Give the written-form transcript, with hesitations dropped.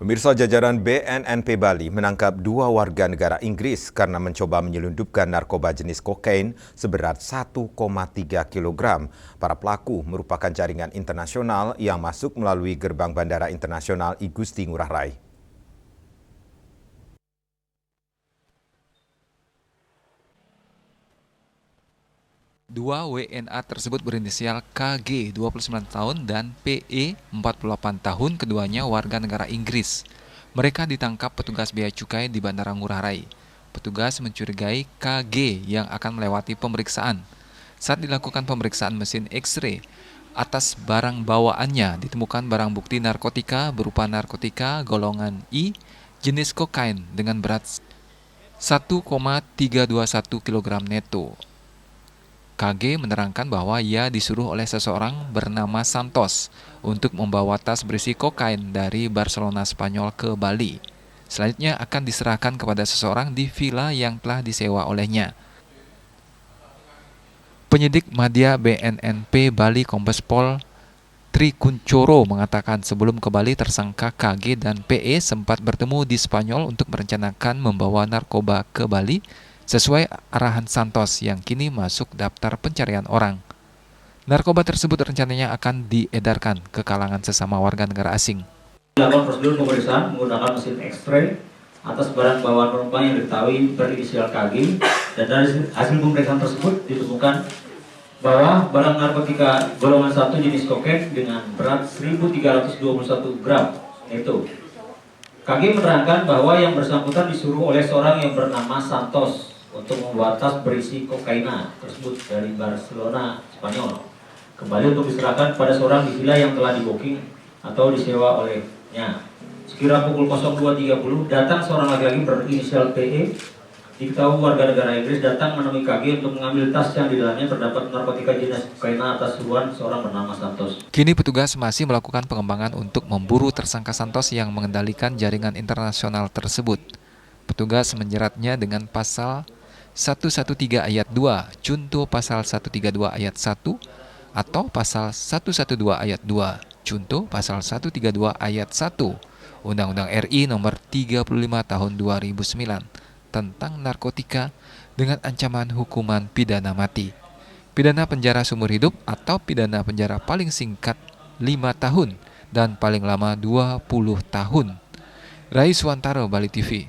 Pemirsa, jajaran BNNP Bali menangkap 2 warga negara Inggris karena mencoba menyelundupkan narkoba jenis kokain seberat 1,3 kg. Para pelaku merupakan jaringan internasional yang masuk melalui gerbang Bandara Internasional I Gusti Ngurah Rai. Dua WNA tersebut berinisial KG 29 tahun dan PE 48 tahun, keduanya warga negara Inggris. Mereka ditangkap petugas bea cukai di Bandara Ngurah Rai. Petugas mencurigai KG yang akan melewati pemeriksaan. Saat dilakukan pemeriksaan mesin X-ray, atas barang bawaannya ditemukan barang bukti narkotika berupa narkotika golongan I jenis kokain dengan berat 1,321 kg neto. KG menerangkan bahwa ia disuruh oleh seseorang bernama Santos untuk membawa tas berisi kokain dari Barcelona, Spanyol ke Bali. Selanjutnya akan diserahkan kepada seseorang di villa yang telah disewa olehnya. Penyidik Madya BNNP Bali Kombes Pol Tri Kuncoro mengatakan sebelum ke Bali tersangka KG dan PE sempat bertemu di Spanyol untuk merencanakan membawa narkoba ke Bali sesuai arahan Santos yang kini masuk daftar pencarian orang. Narkoba tersebut rencananya akan diedarkan ke kalangan sesama warga negara asing. Dilakukan prosedur pemeriksaan menggunakan mesin X-ray atas barang bawaan penumpang yang diketahui berinisial KG, dan dari hasil pemeriksaan tersebut ditemukan bahwa barang narkotika golongan 1 jenis kokain dengan berat 1.321 gram neto. KG menerangkan bahwa yang bersangkutan disuruh oleh seorang yang bernama Santos untuk membawa tas berisi kokaina tersebut dari Barcelona, Spanyol, kembali untuk diserahkan pada seorang di villa yang telah di-booking atau disewa olehnya. Sekira pukul 02.30 datang seorang laki-laki berinisial PE, diketahui warga negara Inggris, datang menemui KG untuk mengambil tas yang di dalamnya terdapat narkotika jenis kokaina atas suruhan seorang bernama Santos. Kini petugas masih melakukan pengembangan untuk memburu tersangka Santos yang mengendalikan jaringan internasional tersebut. Petugas menjeratnya dengan pasal 113 ayat 2, junto pasal 132 ayat 1, atau pasal 112 ayat 2, junto pasal 132 ayat 1, Undang-Undang RI nomor 35 tahun 2009 tentang narkotika dengan ancaman hukuman pidana mati, pidana penjara seumur hidup atau pidana penjara paling singkat 5 tahun dan paling lama 20 tahun. Rai Suwantaro, Bali TV.